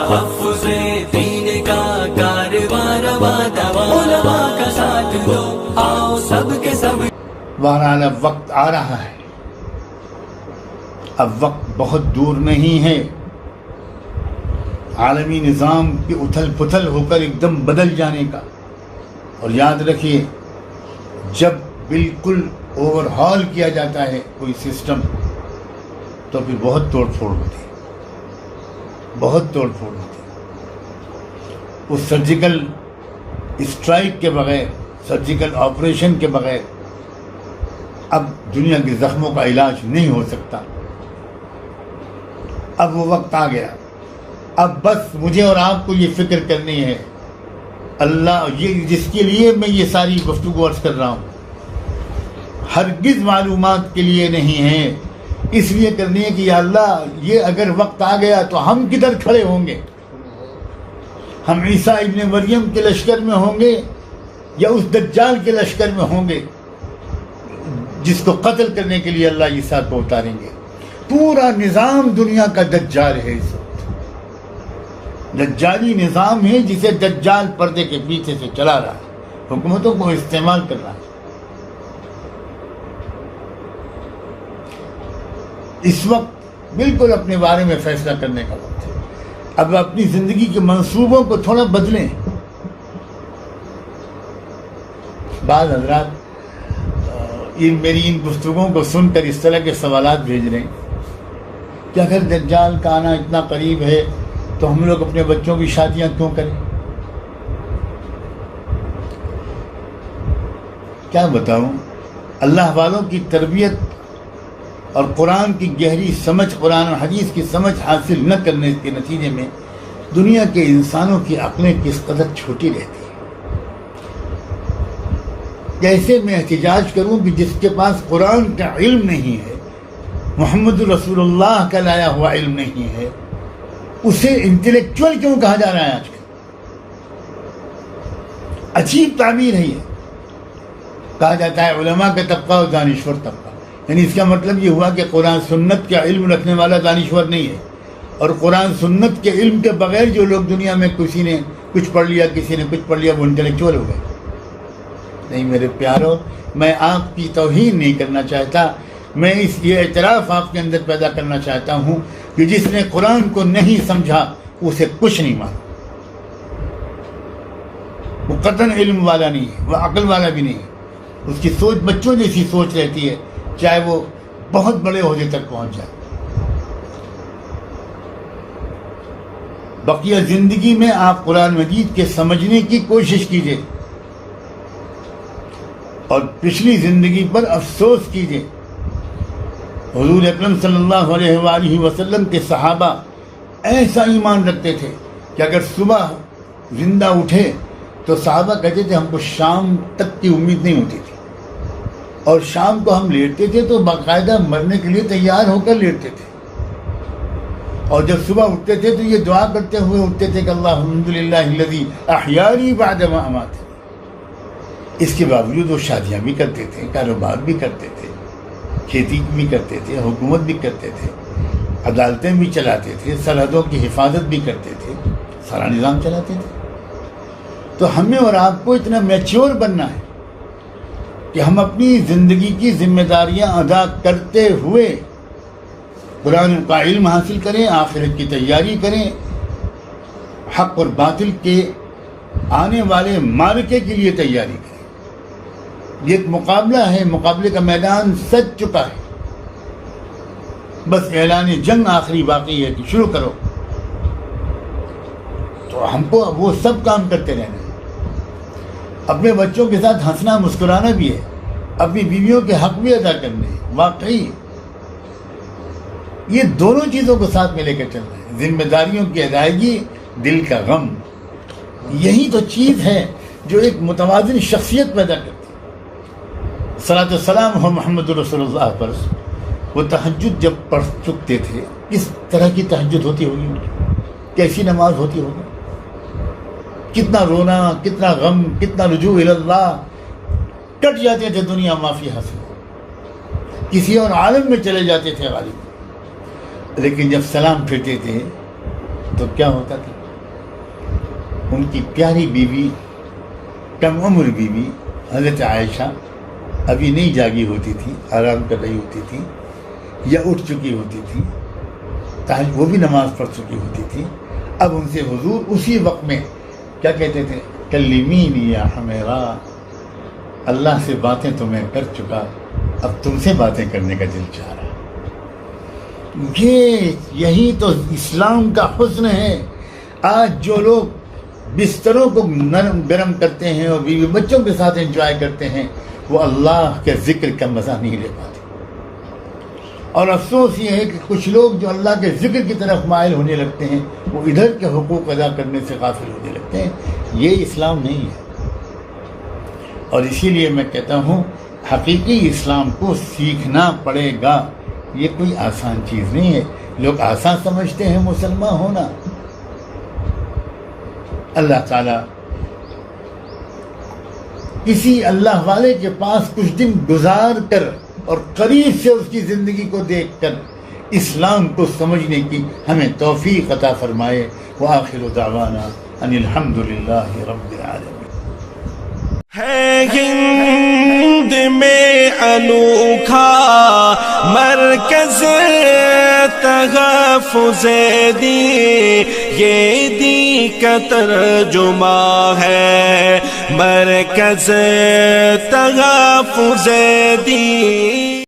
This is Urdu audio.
تحفظ دین کا کارواں رواں دواں، علماء کا ساتھ دو آؤ سب کے سب۔ بہرحال اب وقت آ رہا ہے، اب وقت بہت دور نہیں ہے، عالمی نظام کی اتھل پتھل ہو کر ایک دم بدل جانے کا۔ اور یاد رکھیے، جب بالکل اوور ہال کیا جاتا ہے کوئی سسٹم تو پھر بہت توڑ پھوڑ ہوتی ہے، بہت توڑ پھوڑ ہوتی ہے۔ اس سرجیکل اسٹرائک کے بغیر، سرجیکل آپریشن کے بغیر اب دنیا کے زخموں کا علاج نہیں ہو سکتا۔ اب وہ وقت آ گیا، اب بس مجھے اور آپ کو یہ فکر کرنی ہے، اللہ یہ جس کے لیے میں یہ ساری گفتگو عرض کر رہا ہوں ہرگز معلومات کے لیے نہیں ہے، اس لیے کرنی ہے کہ یا اللہ یہ اگر وقت آ گیا تو ہم کدھر کھڑے ہوں گے؟ ہم عیسیٰ ابن مریم کے لشکر میں ہوں گے یا اس دجال کے لشکر میں ہوں گے جس کو قتل کرنے کے لیے اللہ عیسیٰ کو اتاریں گے؟ پورا نظام دنیا کا دجال ہے، اس وقت دجالی نظام ہے جسے دجال پردے کے پیچھے سے چلا رہا ہے، حکومتوں کو استعمال کر رہا ہے۔ اس وقت بالکل اپنے بارے میں فیصلہ کرنے کا وقت ہے۔ اب اپنی زندگی کے منصوبوں کو تھوڑا بدلیں۔ بعض حضرات میری ان گفتگوؤں کو سن کر اس طرح کے سوالات بھیج رہے ہیں کہ اگر دجال کا آنا اتنا قریب ہے تو ہم لوگ اپنے بچوں کی شادیاں کیوں کریں؟ کیا بتاؤں، اللہ والوں کی تربیت اور قرآن کی گہری سمجھ، قرآن اور حدیث کی سمجھ حاصل نہ کرنے کے نتیجے میں دنیا کے انسانوں کی عقلیں کس قدر چھوٹی رہتی ہیں۔ کیسے میں احتجاج کروں کہ جس کے پاس قرآن کا علم نہیں ہے، محمد رسول اللہ کا لایا ہوا علم نہیں ہے، اسے انٹلیکچوئل کیوں کہا جا رہا ہے؟ آج کل عجیب تعبیر ہے یہ، کہا جاتا ہے علماء کا طبقہ اور دانشور طبقہ، یعنی اس کا مطلب یہ ہوا کہ قرآن سنت کا علم رکھنے والا دانشور نہیں ہے، اور قرآن سنت کے علم کے بغیر جو لوگ دنیا میں کسی نے کچھ پڑھ لیا، کسی نے کچھ پڑھ لیا، وہ انٹلیکچوئل ہو گئے۔ نہیں میرے پیارو، میں آپ کی توہین نہیں کرنا چاہتا، میں یہ اعتراف آپ کے اندر پیدا کرنا چاہتا ہوں کہ جس نے قرآن کو نہیں سمجھا اسے کچھ نہیں مانا، وہ قطعاً علم والا نہیں ہے، وہ عقل والا بھی نہیں ہے، اس کی سوچ بچوں جیسی سوچ رہتی ہے، چاہے وہ بہت بڑے عہدے تک پہنچ جائے۔ بقیہ زندگی میں آپ قرآن مجید کے سمجھنے کی کوشش کیجئے اور پچھلی زندگی پر افسوس کیجئے۔ حضور اکرم صلی اللہ علیہ وآلہ وسلم کے صحابہ ایسا ایمان رکھتے تھے کہ اگر صبح زندہ اٹھے تو صحابہ کہتے تھے ہم کو شام تک کی امید نہیں ہوتی تھی، اور شام کو ہم لیٹتے تھے تو باقاعدہ مرنے کے لیے تیار ہو کر لیٹتے تھے، اور جب صبح اٹھتے تھے تو یہ دعا کرتے ہوئے اٹھتے تھے کہ الحمدللہ الذی احیانی بعد ما اماتنی۔ اس کے باوجود وہ شادیاں بھی کرتے تھے، کاروبار بھی کرتے تھے، کھیتی بھی کرتے تھے، حکومت بھی کرتے تھے، عدالتیں بھی چلاتے تھے، سرحدوں کی حفاظت بھی کرتے تھے، سارا نظام چلاتے تھے۔ تو ہمیں اور آپ کو اتنا میچور بننا ہے کہ ہم اپنی زندگی کی ذمہ داریاں ادا کرتے ہوئے قرآن کا علم حاصل کریں، آخرت کی تیاری کریں، حق اور باطل کے آنے والے معرکے کے لیے تیاری کریں۔ یہ ایک مقابلہ ہے، مقابلے کا میدان سج چکا ہے، بس اعلان جنگ آخری باقی ہے کہ شروع کرو۔ تو ہم کو وہ سب کام کرتے رہنا ہے، اپنے بچوں کے ساتھ ہنسنا مسکرانا بھی ہے، اپنی بیویوں کے حق بھی ادا کرنے ہیں۔ واقعی یہ دونوں چیزوں کو ساتھ میں لے کر چلنا ہے، ذمہ داریوں کی ادائیگی، دل کا غم، یہی تو چیز ہے جو ایک متوازن شخصیت پیدا کرتی ہے۔ صلاۃ والسلام ہو محمد رسول اللہ پر۔ وہ تہجد جب پڑھ چکتے تھے، کس طرح کی تہجد ہوتی ہوگی، کیسی نماز ہوتی ہوگی، کتنا رونا، کتنا غم، کتنا رجوع الی اللہ، کٹ جاتے تھے دنیا معافی حاصل، کسی اور عالم میں چلے جاتے تھے غالب، لیکن جب سلام پھرتے تھے تو کیا ہوتا تھا؟ ان کی پیاری بیوی، کم عمر بیوی حضرت عائشہ ابھی نہیں جاگی ہوتی تھی، آرام کر رہی ہوتی تھی یا اٹھ چکی ہوتی تھی، وہ بھی نماز پڑھ چکی ہوتی تھی. اب ان سے حضور اسی وقت میں کیا کہتے تھے؟ کلمینی یا حمیرا، اللہ سے باتیں تو میں کر چکا، اب تم سے باتیں کرنے کا دل چاہ رہا. یہی تو اسلام کا حسن ہے. آج جو لوگ بستروں کو نرم گرم کرتے ہیں اور بیوی بچوں کے ساتھ انجوائے کرتے ہیں، وہ اللہ کے ذکر کا مزہ نہیں لے پاتے. اور افسوس یہ ہے کہ کچھ لوگ جو اللہ کے ذکر کی طرف مائل ہونے لگتے ہیں، وہ ادھر کے حقوق ادا کرنے سے غافل ہونے لگتے ہیں. یہ اسلام نہیں ہے. اور اسی لیے میں کہتا ہوں حقیقی اسلام کو سیکھنا پڑے گا. یہ کوئی آسان چیز نہیں ہے. لوگ آسان سمجھتے ہیں مسلمان ہونا. اللہ تعالیٰ کسی اللہ والے کے پاس کچھ دن گزار کر اور قریب سے اس کی زندگی کو دیکھ کر اسلام کو سمجھنے کی ہمیں توفیق عطا فرمائے. وآخر دعوانا ان الحمدللہ رب العالمین. ہے ہند میں انوکھا مرکز تحفظ دی، یہ دی کا ترجمہ ہے مرکز تحفظ دی.